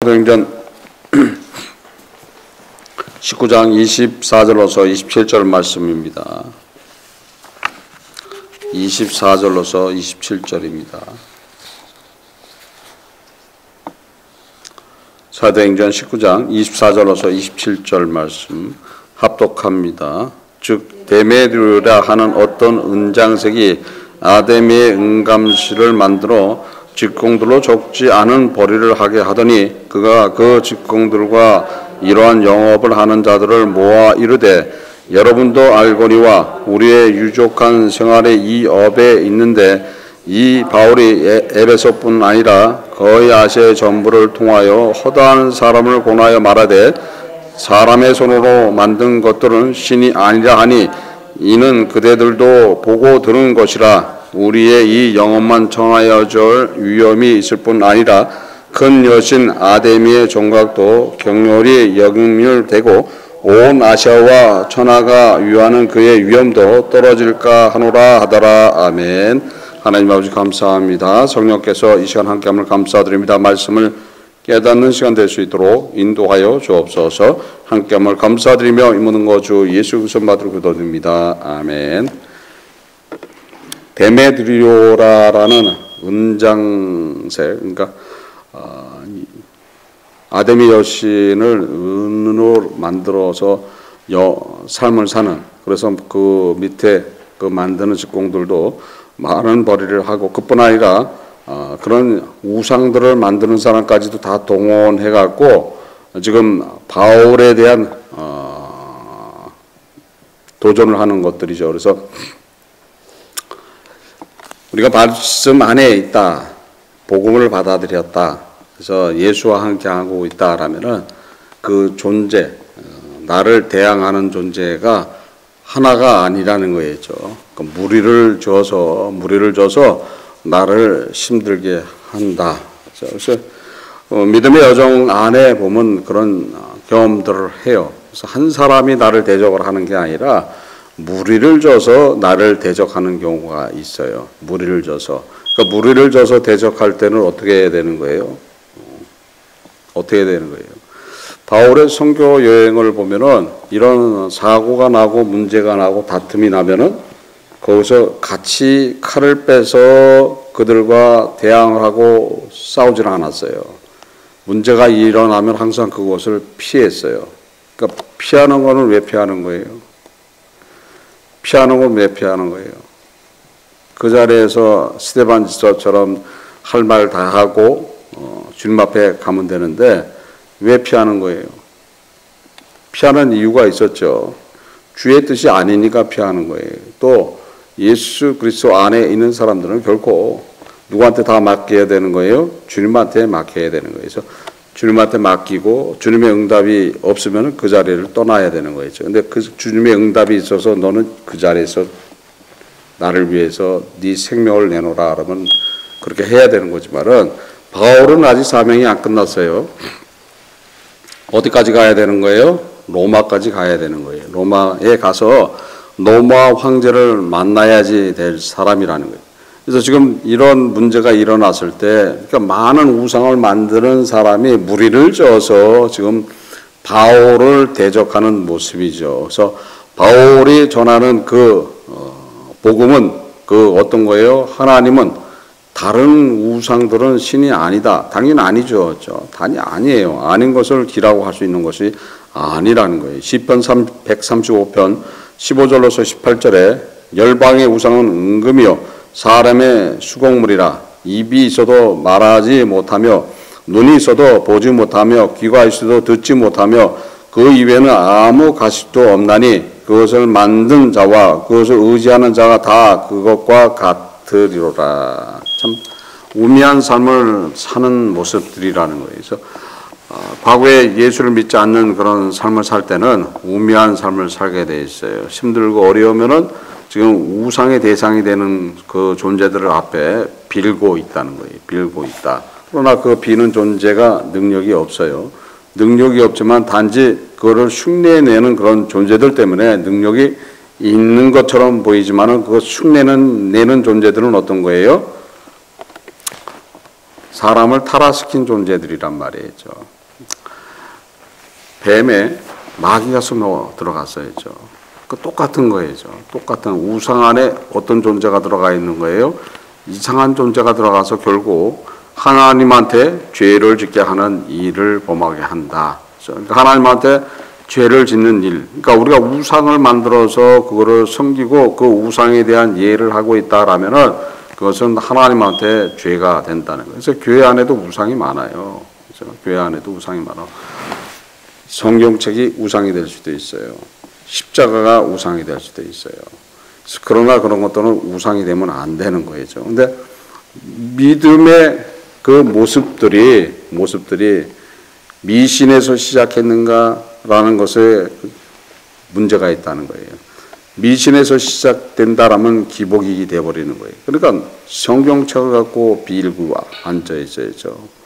사도행전 19장 24절로서 27절 말씀입니다. 24절로서 27절입니다. 사도행전 19장 24절로서 27절 말씀 합독합니다. 즉 데메드리오라 하는 어떤 은장색이 아데미의 은감실을 만들어 직공들로 적지 않은 벌이를 하게 하더니 그가 그 직공들과 이러한 영업을 하는 자들을 모아 이르되 여러분도 알거니와 우리의 유족한 생활의 이 업에 있는데 이 바울이 에베소뿐 아니라 거의 아시아 전부를 통하여 허다한 사람을 권하여 말하되 사람의 손으로 만든 것들은 신이 아니라 하니 이는 그대들도 보고 들은 것이라. 우리의 이 영업만 청하여 줄 위험이 있을 뿐 아니라 큰 여신 아데미의 종각도 격렬히 역멸되고 온 아시아와 천하가 위하는 그의 위엄도 떨어질까 하노라 하더라. 아멘. 하나님 아버지 감사합니다. 성령께서 이 시간 함께함을 감사드립니다. 말씀을 깨닫는 시간 될 수 있도록 인도하여 주옵소서. 함께함을 감사드리며 이 모든 것 주 예수 그리스도 받으러 기도드립니다. 아멘. 데메드리오라라는 은장색, 그러니까 아데미 여신을 은으로 만들어서 삶을 사는, 그래서 그 밑에 그 만드는 직공들도 많은 벌이를 하고, 그뿐 아니라 그런 우상들을 만드는 사람까지도 다 동원해갖고 지금 바울에 대한 도전을 하는 것들이죠. 그래서 우리가 말씀 안에 있다, 복음을 받아들였다, 그래서 예수와 함께하고 있다라면은 그 존재, 나를 대항하는 존재가 하나가 아니라는 거였죠. 그러니까 무리를 줘서 나를 힘들게 한다. 그래서 믿음의 여정 안에 보면 그런 경험들을 해요. 그래서 한 사람이 나를 대적을 하는 게 아니라 무리를 줘서 나를 대적하는 경우가 있어요. 무리를 줘서. 그러니까 무리를 줘서 대적할 때는 어떻게 해야 되는 거예요? 어떻게 해야 되는 거예요? 바울의 선교 여행을 보면은 이런 사고가 나고 문제가 나고 다툼이 나면은 거기서 같이 칼을 빼서 그들과 대항을 하고 싸우지는 않았어요. 문제가 일어나면 항상 그곳을 피했어요. 그러니까 피하는 거는 왜 피하는 거예요? 피하는 건 왜 피하는 거예요? 그 자리에서 스데반처럼 할 말 다 하고 주님 앞에 가면 되는데 왜 피하는 거예요? 피하는 이유가 있었죠. 주의 뜻이 아니니까 피하는 거예요. 또 예수 그리스도 안에 있는 사람들은 결코 누구한테 다 맡겨야 되는 거예요? 주님한테 맡겨야 되는 거예요. 그래서 주님한테 맡기고 주님의 응답이 없으면 그 자리를 떠나야 되는 거죠. 근데 그 주님의 응답이 있어서 너는 그 자리에서 나를 위해서 네 생명을 내놓으라 그러면 그렇게 해야 되는 거지만은 바울은 아직 사명이 안 끝났어요. 어디까지 가야 되는 거예요? 로마까지 가야 되는 거예요. 로마에 가서 로마 황제를 만나야지 될 사람이라는 거예요. 그래서 지금 이런 문제가 일어났을 때, 그러니까 많은 우상을 만드는 사람이 무리를 져서 지금 바울을 대적하는 모습이죠. 그래서 바울이 전하는 그 복음은 그 어떤 거예요? 하나님은 다른 우상들은 신이 아니다. 당연히 아니죠. 당연히 아니에요. 아닌 것을 기라고 할 수 있는 것이 아니라는 거예요. 시편 135편 15절로서 18절에 열방의 우상은 은금이요 사람의 수공물이라. 입이 있어도 말하지 못하며 눈이 있어도 보지 못하며 귀가 있어도 듣지 못하며 그 이외에는 아무 가식도 없나니 그것을 만든 자와 그것을 의지하는 자가 다 그것과 같으리로라. 참 우매한 삶을 사는 모습들이라는 거예요. 그래서 과거에 예수를 믿지 않는 그런 삶을 살 때는 우매한 삶을 살게 돼 있어요. 힘들고 어려우면은 지금 우상의 대상이 되는 그 존재들을 앞에 빌고 있다는 거예요. 빌고 있다. 그러나 그 비는 존재가 능력이 없어요. 능력이 없지만 단지 그거를 흉내내는 그런 존재들 때문에 능력이 있는 것처럼 보이지만은 그거 흉내내는 존재들은 어떤 거예요? 사람을 타락시킨 존재들이란 말이죠. 뱀에 마귀가 숨어 들어갔어야죠. 그 똑같은 거예요. 똑같은 우상 안에 어떤 존재가 들어가 있는 거예요. 이상한 존재가 들어가서 결국 하나님한테 죄를 짓게 하는 일을 범하게 한다. 그러니까 하나님한테 죄를 짓는 일. 그러니까 우리가 우상을 만들어서 그거를 섬기고 그 우상에 대한 예를 하고 있다라면은 그것은 하나님한테 죄가 된다는 거예요. 그래서 교회 안에도 우상이 많아요. 그래서 교회 안에도 우상이 많아. 성경책이 우상이 될 수도 있어요. 십자가가 우상이 될 수도 있어요. 그러나 그런 것들은 우상이 되면 안 되는 거죠. 근데 믿음의 그 모습들이 미신에서 시작했는가라는 것에 문제가 있다는 거예요. 미신에서 시작된다라면 기복이 돼버리는 거예요. 그러니까 성경책을 갖고 빌고 앉아 있어야죠.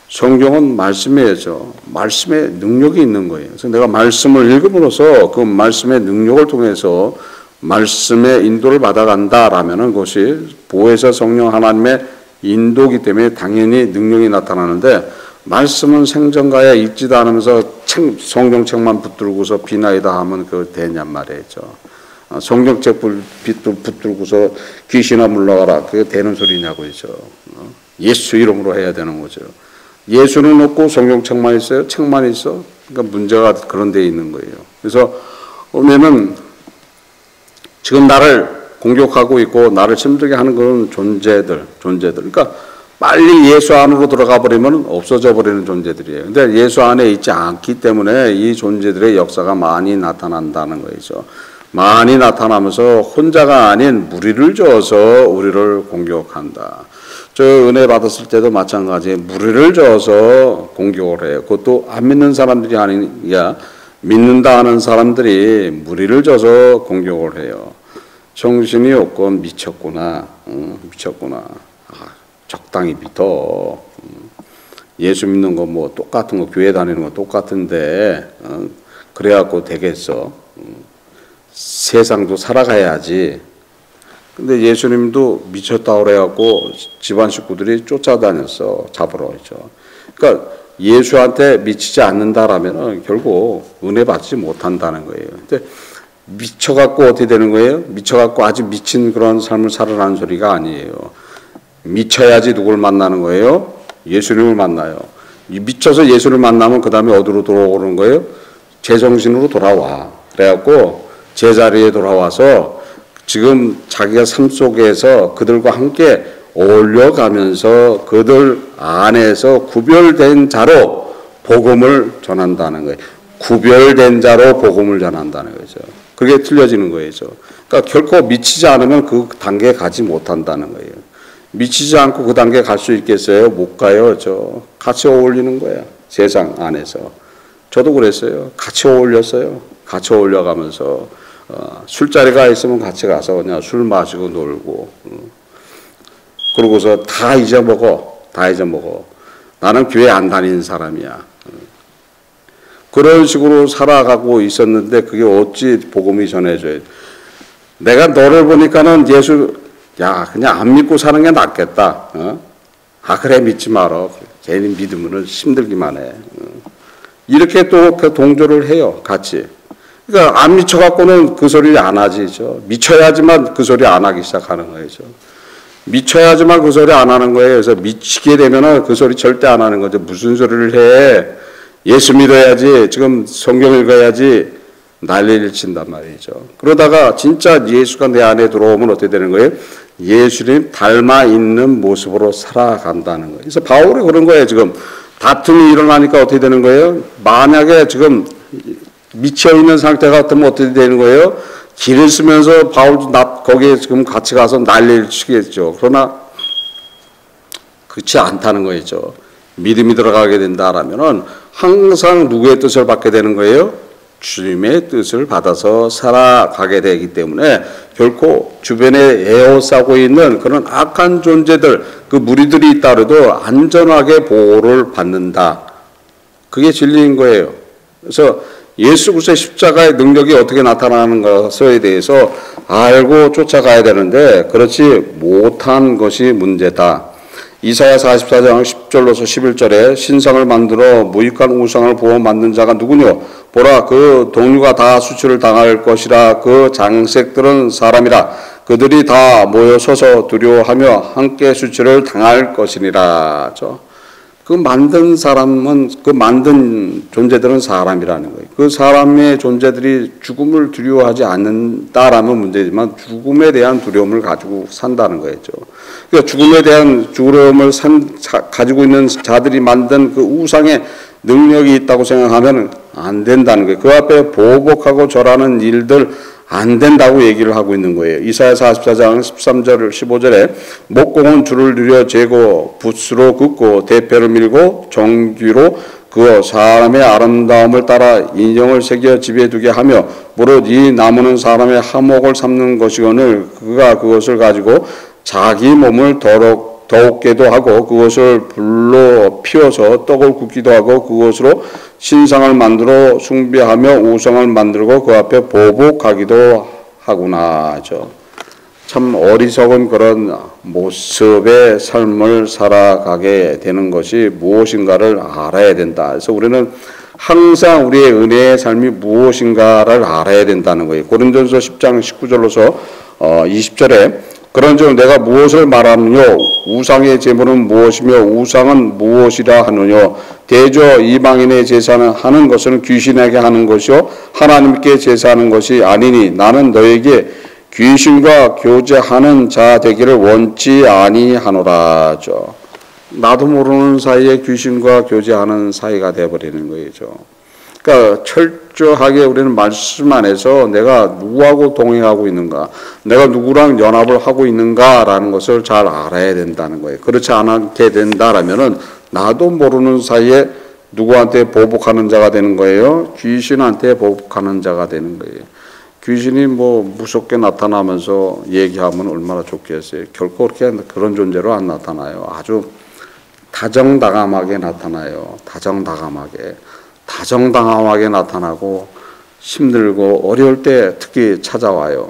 성경은 말씀이죠. 말씀에 능력이 있는 거예요. 그래서 내가 말씀을 읽음으로써 그 말씀의 능력을 통해서 말씀의 인도를 받아간다라면은 그것이 보혜사 성령 하나님의 인도기 때문에 당연히 능력이 나타나는데 말씀은 생전가야 읽지도 않으면서 성경책만 붙들고서 비나이다 하면 그거 되냔 말이죠. 성경책 붙들고서 귀신아 물러가라 그게 되는 소리냐고 있죠. 예수 이름으로 해야 되는 거죠. 예수는 없고 성경책만 있어요? 책만 있어? 그러니까 문제가 그런 데 있는 거예요. 그래서 오늘은 지금 나를 공격하고 있고 나를 힘들게 하는 그런 존재들. 그러니까 빨리 예수 안으로 들어가 버리면 없어져 버리는 존재들이에요. 근데 예수 안에 있지 않기 때문에 이 존재들의 역사가 많이 나타난다는 거죠. 많이 나타나면서 혼자가 아닌 무리를 저어서 우리를 공격한다. 저 은혜 받았을 때도 마찬가지예요. 무리를 저어서 공격을 해요. 그것도 안 믿는 사람들이 아니야. 믿는다 하는 사람들이 무리를 저어서 공격을 해요. 정신이 없고 미쳤구나. 미쳤구나. 적당히 믿어. 예수 믿는 거 뭐 똑같은 거 교회 다니는 거 똑같은데 그래갖고 되겠어. 세상도 살아가야지. 근데 예수님도 미쳤다 그래갖고 집안 식구들이 쫓아다녔어. 잡으러 있죠. 그러니까 예수한테 미치지 않는다라면 결국 은혜 받지 못한다는 거예요. 근데 미쳐갖고 어떻게 되는 거예요? 미쳐갖고 아주 미친 그런 삶을 살아라는 소리가 아니에요. 미쳐야지 누굴 만나는 거예요? 예수님을 만나요. 미쳐서 예수를 만나면 그 다음에 어디로 돌아오는 거예요? 제정신으로 돌아와. 그래갖고 제자리에 돌아와서 지금 자기가 삶 속에서 그들과 함께 어울려가면서 그들 안에서 구별된 자로 복음을 전한다는 거예요. 구별된 자로 복음을 전한다는 거죠. 그게 틀려지는 거예요. 그러니까 결코 미치지 않으면 그 단계에 가지 못한다는 거예요. 미치지 않고 그 단계에 갈 수 있겠어요? 못 가요. 같이 어울리는 거야. 세상 안에서. 저도 그랬어요. 같이 어울렸어요. 같이 어울려가면서 술자리가 있으면 같이 가서 그냥 술 마시고 놀고 그러고서 다 잊어먹어. 나는 교회 안 다니는 사람이야. 그런 식으로 살아가고 있었는데 그게 어찌 복음이 전해져요. 내가 너를 보니까는 그냥 안 믿고 사는 게 낫겠다. 그래 믿지 마라. 괜히 믿으면 힘들기만 해. 이렇게 또 그 동조를 해요. 같이. 그러니까 안 미쳐갖고는 그 소리를 안 하지. 미쳐야지만 그 소리 안 하기 시작하는 거예요. 미쳐야지만 그 소리 안 하는 거예요. 그래서 미치게 되면은 그 소리 절대 안 하는 거죠. 무슨 소리를 해. 예수 믿어야지. 지금 성경 읽어야지. 난리를 친단 말이죠. 그러다가 진짜 예수가 내 안에 들어오면 어떻게 되는 거예요? 예수님 닮아 있는 모습으로 살아간다는 거예요. 그래서 바울이 그런 거예요. 지금 다툼이 일어나니까 어떻게 되는 거예요? 만약에 지금 미쳐 있는 상태 같으면 어떻게 되는 거예요? 길을 쓰면서 바울도 거기에 지금 같이 가서 난리를 치겠죠. 그러나 그렇지 않다는 거죠. 믿음이 들어가게 된다라면은 항상 누구의 뜻을 받게 되는 거예요? 주님의 뜻을 받아서 살아가게 되기 때문에 결코 주변에 에워싸고 있는 그런 악한 존재들, 그 무리들이 있다 해도 안전하게 보호를 받는다. 그게 진리인 거예요. 그래서 예수 그리스도의 십자가의 능력이 어떻게 나타나는 것에 대해서 알고 쫓아가야 되는데 그렇지 못한 것이 문제다. 이사야 44장 10절로서 11절에 신상을 만들어 무익한 우상을 부어 만든 자가 누구뇨? 보라, 그 동류가 다 수치를 당할 것이라. 그 장색들은 사람이라. 그들이 다 모여 서서 두려워하며 함께 수치를 당할 것이니라. 그 만든 사람은, 그 만든 존재들은 사람이라는 거예요. 그 사람의 존재들이 죽음을 두려워하지 않는다라면 문제지만 죽음에 대한 두려움을 가지고 산다는 거였죠. 그러니까 죽음에 대한 두려움을 가지고 있는 자들이 만든 그 우상의 능력이 있다고 생각하면 안 된다는 거예요. 그 앞에 보복하고 절하는 일들 안 된다고 얘기를 하고 있는 거예요. 이사야 44장 13절 15절에 목공은 줄을 들여 재고 붓으로 긋고 대패를 밀고 정귀로 그어 사람의 아름다움을 따라 인형을 새겨 집에 두게 하며 무릇 이 나무는 사람의 하목을 삼는 것이거늘 그가 그것을 가지고 자기 몸을 더럽게도 하고 그것을 불로 피워서 떡을 굽기도 하고 그것으로 신상을 만들어 숭배하며 우상을 만들고 그 앞에 보복하기도 하구나. 참 어리석은 그런 모습의 삶을 살아가게 되는 것이 무엇인가를 알아야 된다. 그래서 우리는 항상 우리의 은혜의 삶이 무엇인가를 알아야 된다는 거예요. 고린도전서 10장 19절로서 20절에 그런즉 내가 무엇을 말하느뇨? 우상의 제물은 무엇이며 우상은 무엇이라 하느뇨? 대저 이방인의 제사는 하는 것은 귀신에게 하는 것이요 하나님께 제사하는 것이 아니니 나는 너에게 귀신과 교제하는 자 되기를 원치 아니하노라. 나도 모르는 사이에 귀신과 교제하는 사이가 되어버리는 거죠. 그러니까 철저하게 우리는 말씀 안에서 내가 누구하고 동행하고 있는가, 내가 누구랑 연합을 하고 있는가라는 것을 잘 알아야 된다는 거예요. 그렇지 않게 된다라면은 나도 모르는 사이에 누구한테 보복하는 자가 되는 거예요. 귀신한테 보복하는 자가 되는 거예요. 귀신이 뭐 무섭게 나타나면서 얘기하면 얼마나 좋겠어요. 결코 그렇게 그런 존재로 안 나타나요. 아주 다정다감하게 나타나요. 다정다감하게 나타나고 힘들고 어려울 때 특히 찾아와요.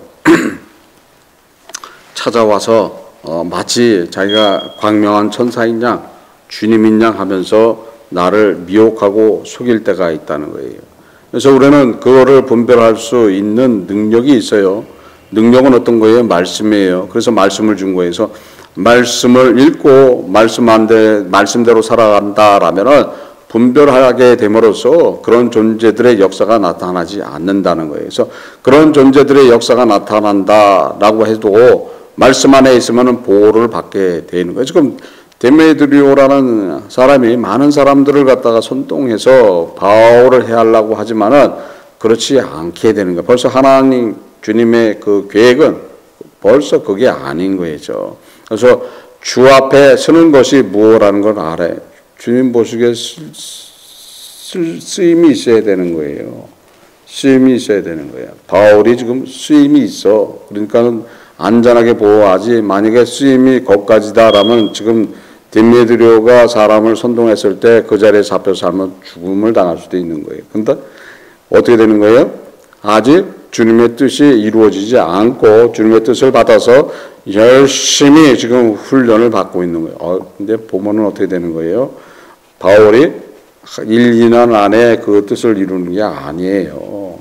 찾아와서 마치 자기가 광명한 천사인 양 주님인 양 하면서 나를 미혹하고 속일 때가 있다는 거예요. 그래서 우리는 그거를 분별할 수 있는 능력이 있어요. 능력은 어떤 거예요? 말씀이에요. 그래서 말씀을 준 거예요. 그래서 말씀을 읽고 말씀대로 살아간다라면은 분별하게 됨으로써 그런 존재들의 역사가 나타나지 않는다는 거예요. 그래서 그런 존재들의 역사가 나타난다라고 해도 말씀 안에 있으면 보호를 받게 되는 거예요. 지금 데메드리오라는 사람이 많은 사람들을 갖다가 선동해서 바울을 해하려고 하지만은 그렇지 않게 되는 거예요. 벌써 하나님 주님의 그 계획은 벌써 그게 아닌 거죠. 그래서 주 앞에 서는 것이 무엇이라는 걸 알아요. 주님 보시기에 쓰임이 있어야 되는 거예요. 쓰임이 있어야 되는 거예요. 바울이 지금 쓰임이 있어. 그러니까는 안전하게 보호하지. 만약에 쓰임이 거기까지다라면 지금 데메드리오가 사람을 선동했을 때 그 자리에 잡혀 살면 죽음을 당할 수도 있는 거예요. 근데 어떻게 되는 거예요? 아직 주님의 뜻이 이루어지지 않고 주님의 뜻을 받아서 열심히 지금 훈련을 받고 있는 거예요. 근데 보면은 어떻게 되는 거예요? 바울이 1, 2년 안에 그 뜻을 이루는 게 아니에요.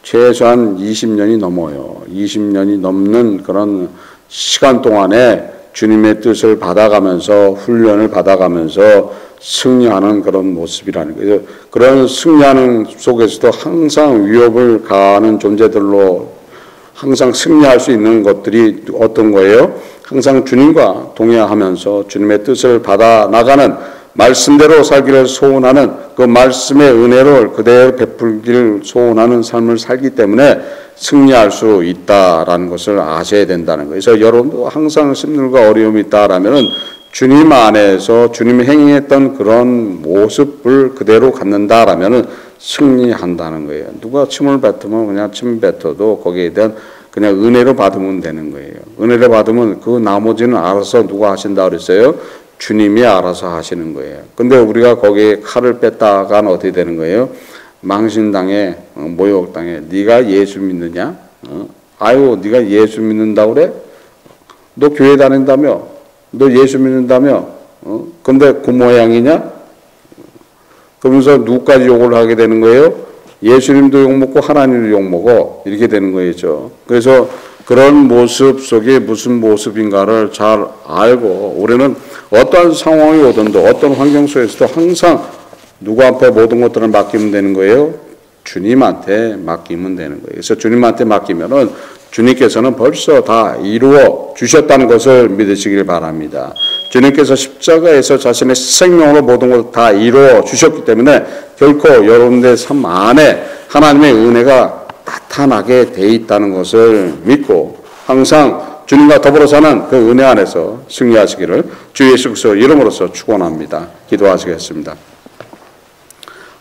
최소한 20년이 넘어요. 20년이 넘는 그런 시간 동안에 주님의 뜻을 받아가면서 훈련을 받아가면서 승리하는 그런 모습이라는 거예요. 그런 승리하는 속에서도 항상 위협을 가하는 존재들로 항상 승리할 수 있는 것들이 어떤 거예요? 항상 주님과 동행하면서 주님의 뜻을 받아 나가는 말씀대로 살기를 소원하는 그 말씀의 은혜를 그대로 베풀기를 소원하는 삶을 살기 때문에 승리할 수 있다라는 것을 아셔야 된다는 거예요. 그래서 여러분도 항상 힘들고 어려움이 있다라면은 주님 안에서 주님이 행했던 그런 모습을 그대로 갖는다라면은 승리한다는 거예요. 누가 침을 뱉으면 그냥 침 뱉어도 거기에 대한 그냥 은혜로 받으면 되는 거예요. 은혜를 받으면 그 나머지는 알아서 누가 하신다 그랬어요? 주님이 알아서 하시는 거예요. 근데 우리가 거기에 칼을 뺐다가는 어떻게 되는 거예요? 망신당해, 모욕당해. 네가 예수 믿느냐? 아유, 네가 예수 믿는다고 그래? 너 교회 다닌다며? 너 예수 믿는다며? 근데 그 모양이냐? 그러면서 누구까지 욕을 하게 되는 거예요? 예수님도 욕먹고 하나님도 욕먹어. 이렇게 되는 거죠. 그래서 그런 모습 속에 무슨 모습인가를 잘 알고 우리는 어떠한 상황이 오든도 어떤 환경 속에서도 항상 누구 앞에 모든 것들을 맡기면 되는 거예요? 주님한테 맡기면 되는 거예요. 그래서 주님한테 맡기면은 주님께서는 벌써 다 이루어 주셨다는 것을 믿으시길 바랍니다. 주님께서 십자가에서 자신의 생명으로 모든 것을 다 이루어 주셨기 때문에 결코 여러분들의 삶 안에 하나님의 은혜가 나타나게 돼 있다는 것을 믿고 항상 주님과 더불어 사는 그 은혜 안에서 승리하시기를 주 예수 그리스도 이름으로써 축원합니다. 기도하시겠습니다.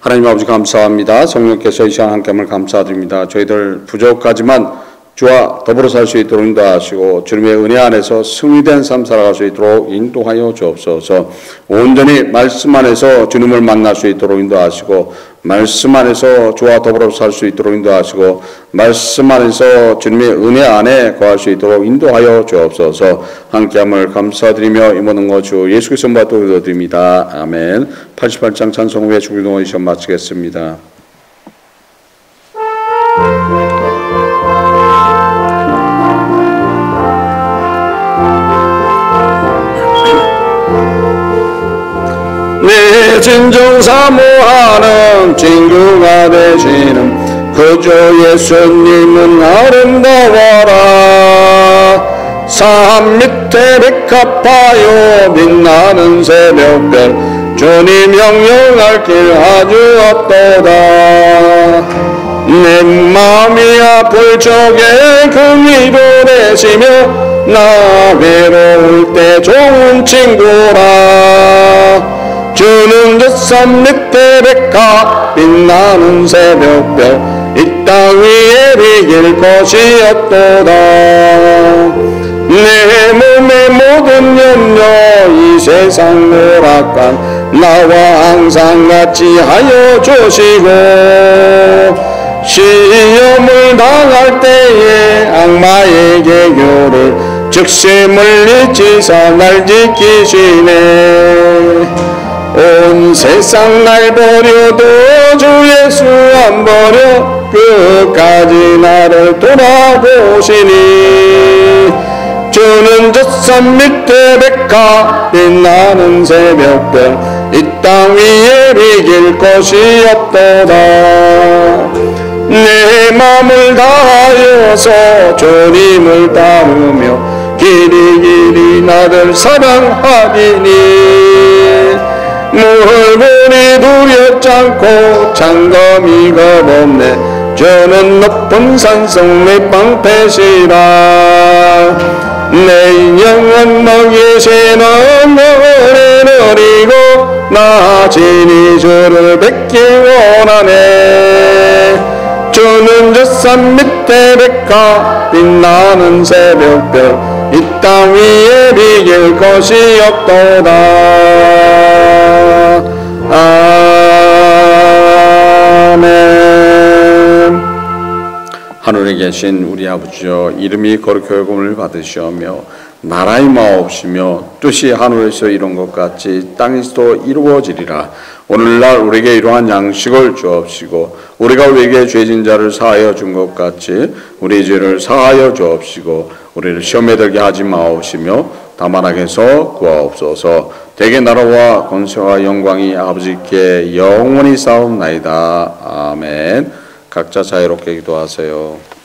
하나님 아버지 감사합니다. 성령께서 이 시간 함께함을 감사드립니다. 저희들 부족하지만 주와 더불어 살 수 있도록 인도하시고 주님의 은혜 안에서 승리된 삶 살아갈 수 있도록 인도하여 주옵소서. 온전히 말씀 안에서 주님을 만날 수 있도록 인도하시고 말씀 안에서 주와 더불어 살 수 있도록 인도하시고 말씀 안에서 주님의 은혜 안에 거할 수 있도록 인도하여 주옵소서. 함께함을 감사드리며 이 모든 것 주 예수 그리스도 이름으로 기도드립니다. 아멘. 88장 찬송 후에 주기도문 시험 마치겠습니다. 내 진정 사모하는 친구가 되시는 그주 예수님은 아름다워라. 산 밑에 백합하여 빛나는 새벽별 주님 명령할 길 아주 없도다. 내 마음이 아플 적에 긍휼을 내시며 나 외로울 때 좋은 친구라. 주는 저 산 밑에 백합 빛나는 새벽별 이 땅 위에 비길 것이 없도다. 내 몸의 모든 염려 이 세상 오락관 나와 항상 같이 하여 주시고 시험을 당할 때에 악마의 계교를 즉시 물리치사 날 지키시네. 온 세상 날 버려도 주 예수 안 버려 끝까지 나를 돌아보시니. 주는 저 산 밑에 백합 빛나는 새벽별 이 땅 위에 비길 것이 없도다. 내 맘을 다하여서 주님을 따르며 길이 나를 사랑하리니. 물건이 두렵지 않고 장검이 겁없네. 저는 높은 산성 내 방패시라. 내 영혼 먹이시는 너를 누리고 나 진히 주를 뵙기 원하네. 주는 저 산 밑에 백합 빛나는 새벽별 이 땅 위에 비길 것이 없도다. 아멘. 하늘에 계신 우리 아버지여 이름이 거룩히 여김을 받으시오며 나라의 마옵시며 뜻이 하늘에서 이룬 것 같이 땅에서도 이루어지리라. 오늘날 우리에게 이러한 양식을 주옵시고 우리가 우리에게 죄진 자를 사하여 준 것 같이 우리 죄를 사하여 주옵시고 우리를 시험에 들게 하지 마옵시며 다만 악에서 구하옵소서. 대개 나라와 권세와 영광이 아버지께 영원히 싸움나이다. 아멘. 각자 자유롭게 기도하세요.